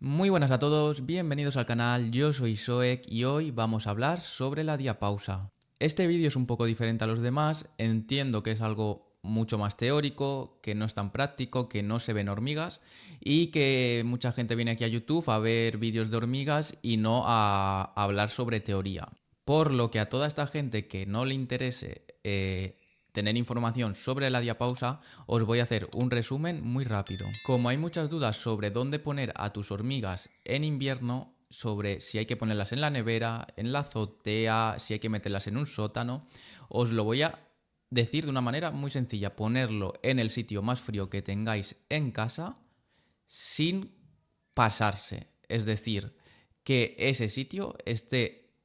Muy buenas a todos, bienvenidos al canal, yo soy Soek y hoy vamos a hablar sobre la diapausa. Este vídeo es un poco diferente a los demás, entiendo que es algo mucho más teórico, que no es tan práctico, que no se ven hormigas y que mucha gente viene aquí a YouTube a ver vídeos de hormigas y no a hablar sobre teoría. Por lo que a toda esta gente que no le interese tener información sobre la diapausa, os voy a hacer un resumen muy rápido. Como hay muchas dudas sobre dónde poner a tus hormigas en invierno, sobre si hay que ponerlas en la nevera, en la azotea, si hay que meterlas en un sótano, os lo voy a decir de una manera muy sencilla, ponerlo en el sitio más frío que tengáis en casa sin pasarse. Es decir, que ese sitio esté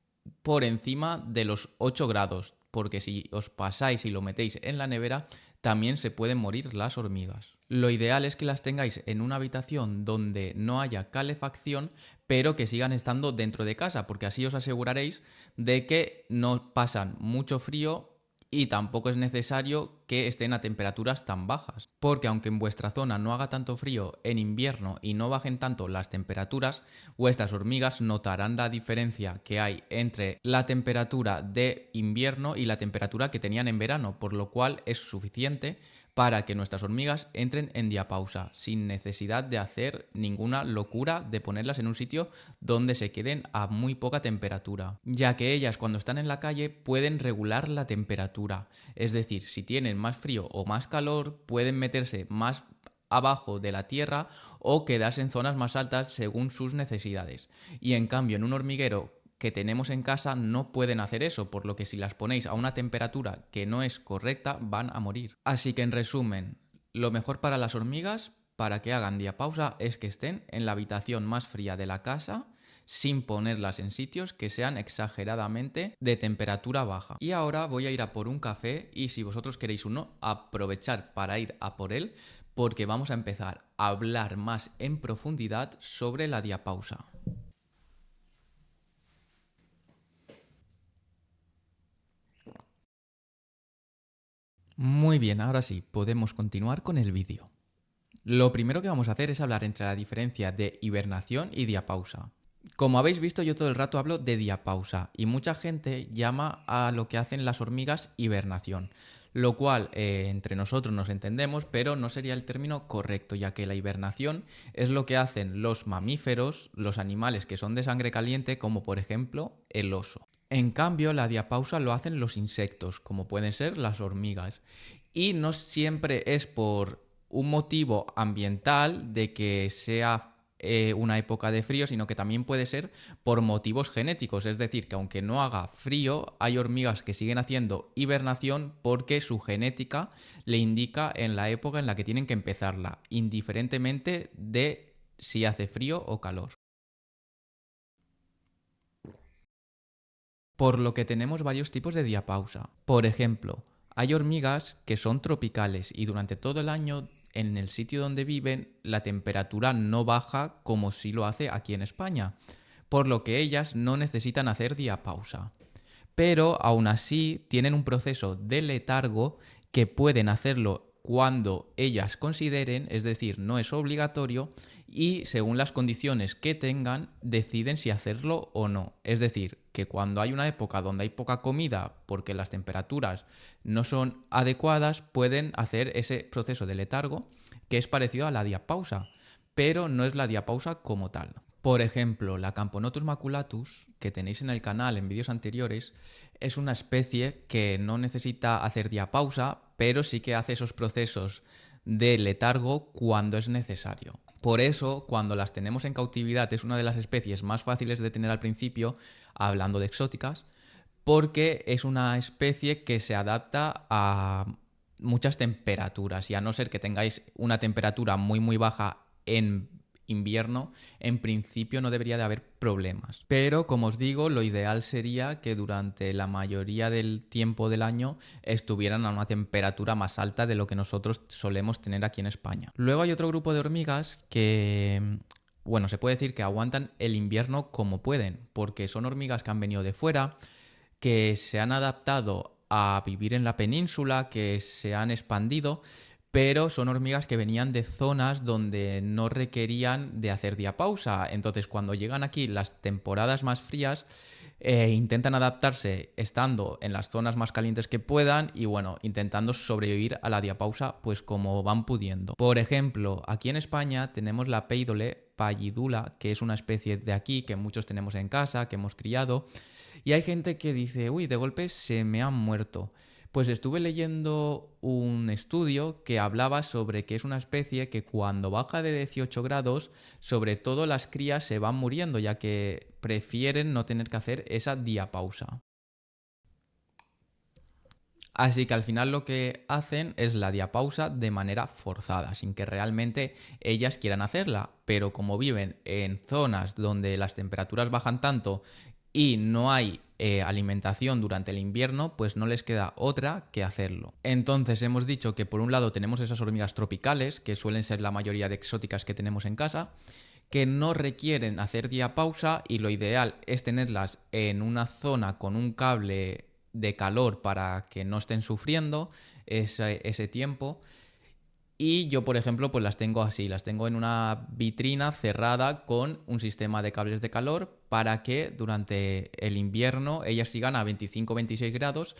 por encima de los 8 grados, porque si os pasáis y lo metéis en la nevera, también se pueden morir las hormigas. Lo ideal es que las tengáis en una habitación donde no haya calefacción, pero que sigan estando dentro de casa, porque así os aseguraréis de que no pasan mucho frío y tampoco es necesario que estén a temperaturas tan bajas, porque aunque en vuestra zona no haga tanto frío en invierno y no bajen tanto las temperaturas, vuestras hormigas notarán la diferencia que hay entre la temperatura de invierno y la temperatura que tenían en verano, por lo cual es suficiente para que nuestras hormigas entren en diapausa, sin necesidad de hacer ninguna locura de ponerlas en un sitio donde se queden a muy poca temperatura, ya que ellas cuando están en la calle pueden regular la temperatura, es decir, si tienen más frío o más calor, pueden meterse más abajo de la tierra o quedarse en zonas más altas según sus necesidades. Y en cambio, en un hormiguero que tenemos en casa no pueden hacer eso, por lo que si las ponéis a una temperatura que no es correcta van a morir. Así que en resumen, lo mejor para las hormigas, para que hagan diapausa, es que estén en la habitación más fría de la casa, sin ponerlas en sitios que sean exageradamente de temperatura baja. Y ahora voy a ir a por un café y si vosotros queréis uno, aprovechar para ir a por él, porque vamos a empezar a hablar más en profundidad sobre la diapausa. Muy bien, ahora sí, podemos continuar con el vídeo. Lo primero que vamos a hacer es hablar entre la diferencia de hibernación y diapausa. Como habéis visto, yo todo el rato hablo de diapausa y mucha gente llama a lo que hacen las hormigas hibernación, lo cual entre nosotros nos entendemos, pero no sería el término correcto, ya que la hibernación es lo que hacen los mamíferos, los animales que son de sangre caliente, como por ejemplo el oso. En cambio, la diapausa lo hacen los insectos, como pueden ser las hormigas. Y no siempre es por un motivo ambiental de que sea una época de frío, sino que también puede ser por motivos genéticos. Es decir, que aunque no haga frío, hay hormigas que siguen haciendo hibernación porque su genética le indica en la época en la que tienen que empezarla, indiferentemente de si hace frío o calor. Por lo que tenemos varios tipos de diapausa. Por ejemplo, hay hormigas que son tropicales y durante todo el año en el sitio donde viven la temperatura no baja como si lo hace aquí en España, por lo que ellas no necesitan hacer diapausa. Pero aún así tienen un proceso de letargo que pueden hacerlo cuando ellas consideren, es decir, no es obligatorio, y según las condiciones que tengan, deciden si hacerlo o no. Es decir, que cuando hay una época donde hay poca comida porque las temperaturas no son adecuadas, pueden hacer ese proceso de letargo que es parecido a la diapausa, pero no es la diapausa como tal. Por ejemplo, la Camponotus maculatus, que tenéis en el canal en vídeos anteriores, es una especie que no necesita hacer diapausa, pero sí que hace esos procesos de letargo cuando es necesario. Por eso, cuando las tenemos en cautividad, es una de las especies más fáciles de tener al principio, hablando de exóticas, porque es una especie que se adapta a muchas temperaturas y a no ser que tengáis una temperatura muy baja en invierno, en principio no debería de haber problemas. Pero como os digo, lo ideal sería que durante la mayoría del tiempo del año estuvieran a una temperatura más alta de lo que nosotros solemos tener aquí en España. Luego hay otro grupo de hormigas que, bueno, se puede decir que aguantan el invierno como pueden, porque son hormigas que han venido de fuera, que se han adaptado a vivir en la península, que se han expandido, pero son hormigas que venían de zonas donde no requerían de hacer diapausa. Entonces, cuando llegan aquí las temporadas más frías, intentan adaptarse estando en las zonas más calientes que puedan y bueno, intentando sobrevivir a la diapausa pues como van pudiendo. Por ejemplo, aquí en España tenemos la Peidole pallidula, que es una especie de aquí que muchos tenemos en casa, que hemos criado, y hay gente que dice, uy, de golpe se me han muerto. Pues estuve leyendo un estudio que hablaba sobre que es una especie que cuando baja de 18 grados, sobre todo las crías se van muriendo, ya que prefieren no tener que hacer esa diapausa. Así que al final lo que hacen es la diapausa de manera forzada, sin que realmente ellas quieran hacerla. Pero como viven en zonas donde las temperaturas bajan tanto y no hay alimentación durante el invierno, pues no les queda otra que hacerlo. Entonces hemos dicho que por un lado tenemos esas hormigas tropicales, que suelen ser la mayoría de exóticas que tenemos en casa, que no requieren hacer diapausa y lo ideal es tenerlas en una zona con un cable de calor para que no estén sufriendo ese tiempo. Y yo, por ejemplo, pues las tengo así, las tengo en una vitrina cerrada con un sistema de cables de calor para que durante el invierno ellas sigan a 25-26 grados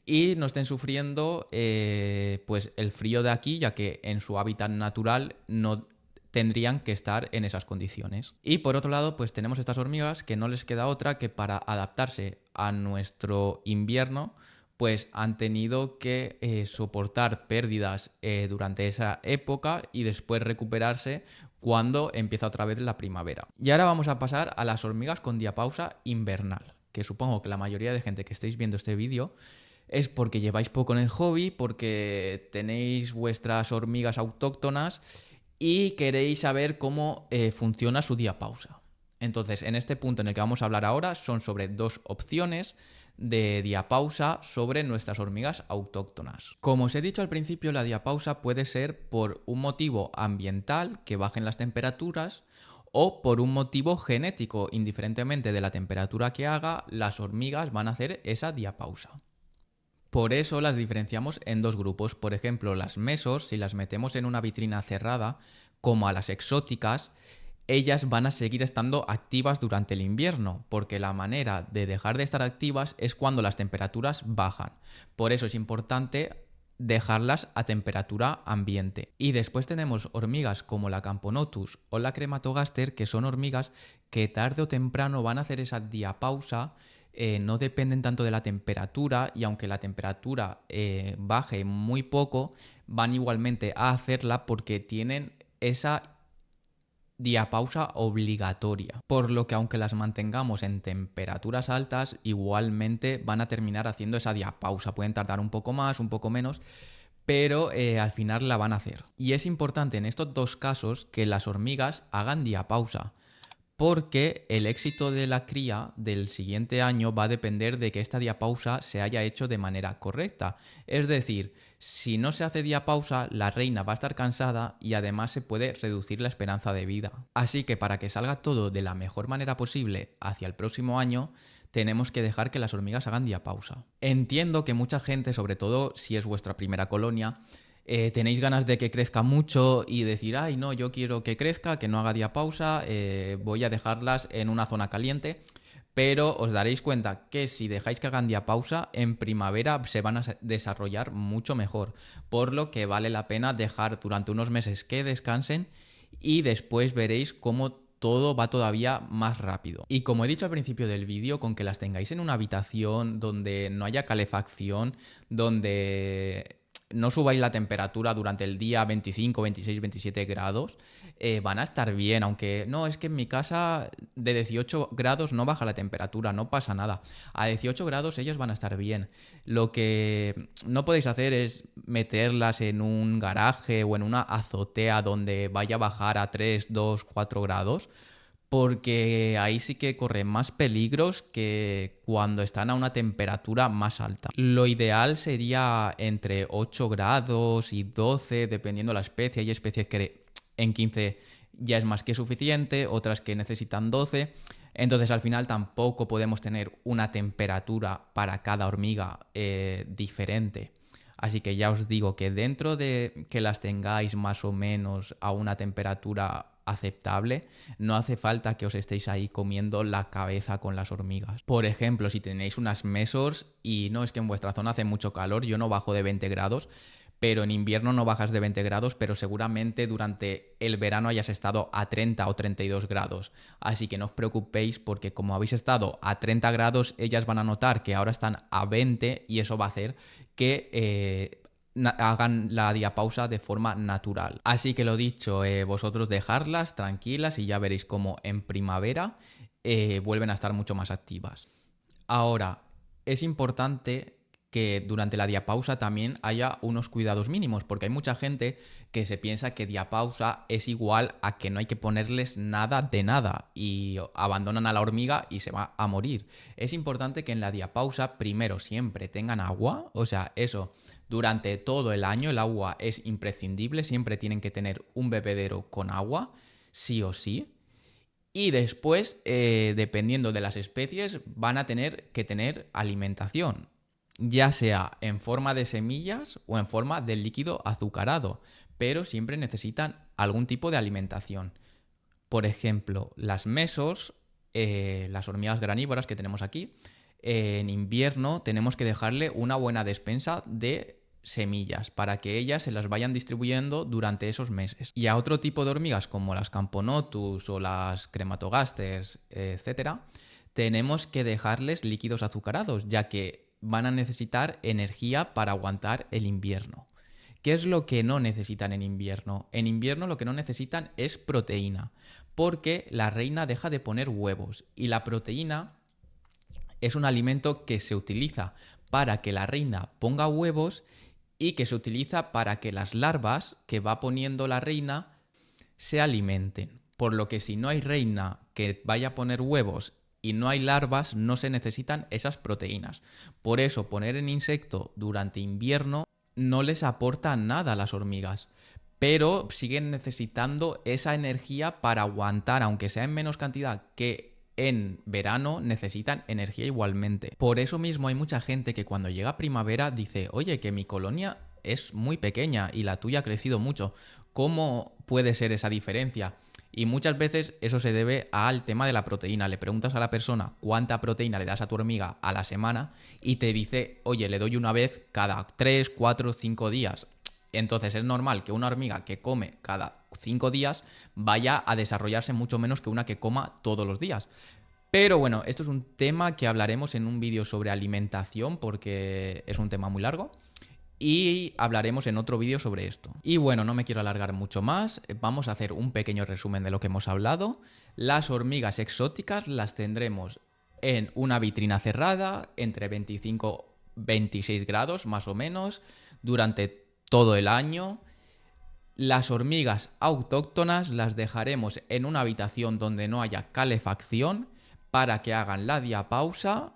y no estén sufriendo pues el frío de aquí, ya que en su hábitat natural no tendrían que estar en esas condiciones. Y por otro lado, pues tenemos estas hormigas que no les queda otra que para adaptarse a nuestro invierno, pues han tenido que soportar pérdidas durante esa época y después recuperarse cuando empieza otra vez la primavera. Y ahora vamos a pasar a las hormigas con diapausa invernal, que supongo que la mayoría de gente que estéis viendo este vídeo es porque lleváis poco en el hobby, porque tenéis vuestras hormigas autóctonas y queréis saber cómo funciona su diapausa. Entonces, en este punto en el que vamos a hablar ahora son sobre dos opciones de diapausa sobre nuestras hormigas autóctonas. Como os he dicho al principio, la diapausa puede ser por un motivo ambiental, que bajen las temperaturas, o por un motivo genético. Indiferentemente de la temperatura que haga, las hormigas van a hacer esa diapausa. Por eso las diferenciamos en dos grupos. Por ejemplo, las mesos, si las metemos en una vitrina cerrada, como a las exóticas, ellas van a seguir estando activas durante el invierno, porque la manera de dejar de estar activas es cuando las temperaturas bajan. Por eso es importante dejarlas a temperatura ambiente. Y después tenemos hormigas como la Camponotus o la Crematogaster, que son hormigas que tarde o temprano van a hacer esa diapausa. No dependen tanto de la temperatura y aunque la temperatura baje muy poco, van igualmente a hacerla porque tienen esa diapausa obligatoria, por lo que aunque las mantengamos en temperaturas altas, igualmente van a terminar haciendo esa diapausa. Pueden tardar un poco más, un poco menos, pero al final la van a hacer. Y es importante en estos dos casos que las hormigas hagan diapausa, porque el éxito de la cría del siguiente año va a depender de que esta diapausa se haya hecho de manera correcta. Es decir, si no se hace diapausa, la reina va a estar cansada y además se puede reducir la esperanza de vida. Así que para que salga todo de la mejor manera posible hacia el próximo año, tenemos que dejar que las hormigas hagan diapausa. Entiendo que mucha gente, sobre todo si es vuestra primera colonia, tenéis ganas de que crezca mucho y decir, ay, no, yo quiero que crezca, que no haga diapausa, voy a dejarlas en una zona caliente. Pero os daréis cuenta que si dejáis que hagan diapausa, en primavera se van a desarrollar mucho mejor. Por lo que vale la pena dejar durante unos meses que descansen y después veréis cómo todo va todavía más rápido. Y como he dicho al principio del vídeo, con que las tengáis en una habitación donde no haya calefacción, donde no subáis la temperatura durante el día 25, 26, 27 grados, van a estar bien, aunque no, es que en mi casa de 18 grados no baja la temperatura, no pasa nada. A 18 grados ellas van a estar bien. Lo que no podéis hacer es meterlas en un garaje o en una azotea donde vaya a bajar a 3, 2, 4 grados, porque ahí sí que corren más peligros que cuando están a una temperatura más alta. Lo ideal sería entre 8 grados y 12, dependiendo de la especie. Hay especies que en 15 ya es más que suficiente, otras que necesitan 12. Entonces al final tampoco podemos tener una temperatura para cada hormiga diferente. Así que ya os digo que dentro de que las tengáis más o menos a una temperatura aceptable, no hace falta que os estéis ahí comiendo la cabeza con las hormigas. Por ejemplo, si tenéis unas mesors y no es que en vuestra zona hace mucho calor, yo no bajo de 20 grados, pero en invierno no bajas de 20 grados, pero seguramente durante el verano hayas estado a 30 o 32 grados. Así que no os preocupéis porque como habéis estado a 30 grados, ellas van a notar que ahora están a 20 y eso va a hacer que hagan la diapausa de forma natural. Así que lo dicho, vosotros dejarlas tranquilas y ya veréis cómo en primavera vuelven a estar mucho más activas. Ahora, es importante que durante la diapausa también haya unos cuidados mínimos, porque hay mucha gente que se piensa que diapausa es igual a que no hay que ponerles nada de nada y abandonan a la hormiga y se va a morir. Es importante que en la diapausa primero siempre tengan agua, o sea, eso, durante todo el año el agua es imprescindible, siempre tienen que tener un bebedero con agua, sí o sí. Y después, dependiendo de las especies, van a tener que tener alimentación, ya sea en forma de semillas o en forma de líquido azucarado, pero siempre necesitan algún tipo de alimentación. Por ejemplo, las mesors, las hormigas granívoras que tenemos aquí, en invierno tenemos que dejarle una buena despensa de semillas para que ellas se las vayan distribuyendo durante esos meses. Y a otro tipo de hormigas como las Camponotus o las Crematogasters, etcétera, tenemos que dejarles líquidos azucarados, ya que van a necesitar energía para aguantar el invierno. ¿Qué es lo que no necesitan en invierno? En invierno lo que no necesitan es proteína, porque la reina deja de poner huevos y la proteína es un alimento que se utiliza para que la reina ponga huevos y que se utiliza para que las larvas que va poniendo la reina se alimenten. Por lo que si no hay reina que vaya a poner huevos y no hay larvas, no se necesitan esas proteínas. Por eso poner en insecto durante invierno no les aporta nada a las hormigas, pero siguen necesitando esa energía para aguantar, aunque sea en menos cantidad que en verano, necesitan energía igualmente. Por eso mismo hay mucha gente que cuando llega primavera dice, oye, que mi colonia es muy pequeña y la tuya ha crecido mucho. ¿Cómo puede ser esa diferencia? Y muchas veces eso se debe al tema de la proteína. Le preguntas a la persona cuánta proteína le das a tu hormiga a la semana y te dice, oye, le doy una vez cada 3, 4, 5 días. Entonces es normal que una hormiga que come cada 5 días vaya a desarrollarse mucho menos que una que coma todos los días. Pero bueno, esto es un tema que hablaremos en un vídeo sobre alimentación porque es un tema muy largo. Y hablaremos en otro vídeo sobre esto. Y bueno, no me quiero alargar mucho más. Vamos a hacer un pequeño resumen de lo que hemos hablado. Las hormigas exóticas las tendremos en una vitrina cerrada entre 25 y 26 grados más o menos durante todo el año. Las hormigas autóctonas las dejaremos en una habitación donde no haya calefacción para que hagan la diapausa,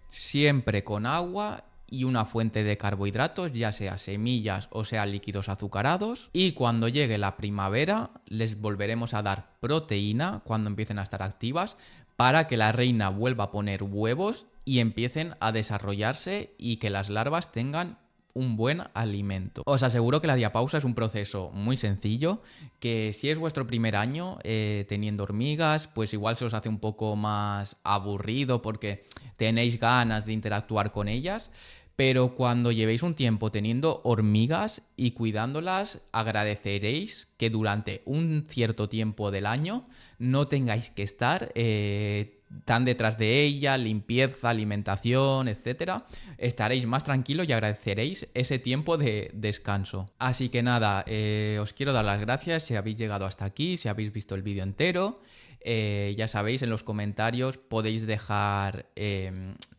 siempre con agua y una fuente de carbohidratos, ya sea semillas o sea líquidos azucarados. Y cuando llegue la primavera les volveremos a dar proteína cuando empiecen a estar activas para que la reina vuelva a poner huevos y empiecen a desarrollarse y que las larvas tengan un buen alimento. Os aseguro que la diapausa es un proceso muy sencillo, que si es vuestro primer año teniendo hormigas, pues igual se os hace un poco más aburrido porque tenéis ganas de interactuar con ellas, pero cuando llevéis un tiempo teniendo hormigas y cuidándolas, agradeceréis que durante un cierto tiempo del año no tengáis que estar tan detrás de ella, limpieza, alimentación, etcétera. Estaréis más tranquilos y agradeceréis ese tiempo de descanso. Así que nada, os quiero dar las gracias si habéis llegado hasta aquí, si habéis visto el vídeo entero. Ya sabéis, en los comentarios podéis dejar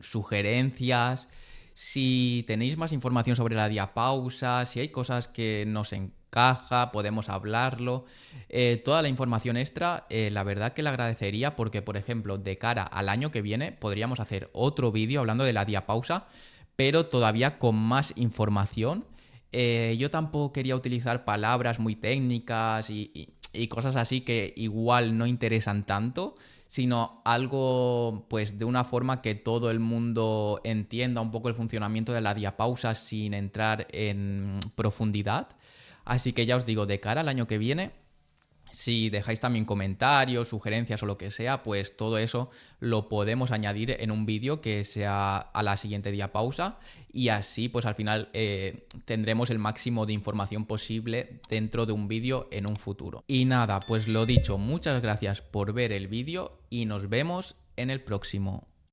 sugerencias. Si tenéis más información sobre la diapausa, si hay cosas que nos encaja, podemos hablarlo. Toda la información extra, la verdad que la agradecería porque, por ejemplo, de cara al año que viene podríamos hacer otro vídeo hablando de la diapausa, pero todavía con más información. Yo tampoco quería utilizar palabras muy técnicas y y cosas así que igual no interesan tanto, sino algo pues de una forma que todo el mundo entienda un poco el funcionamiento de la diapausa sin entrar en profundidad. Así que ya os digo, de cara al año que viene, si dejáis también comentarios, sugerencias o lo que sea, pues todo eso lo podemos añadir en un vídeo que sea a la siguiente diapausa y así pues al final tendremos el máximo de información posible dentro de un vídeo en un futuro. Y nada, pues lo dicho, muchas gracias por ver el vídeo y nos vemos en el próximo.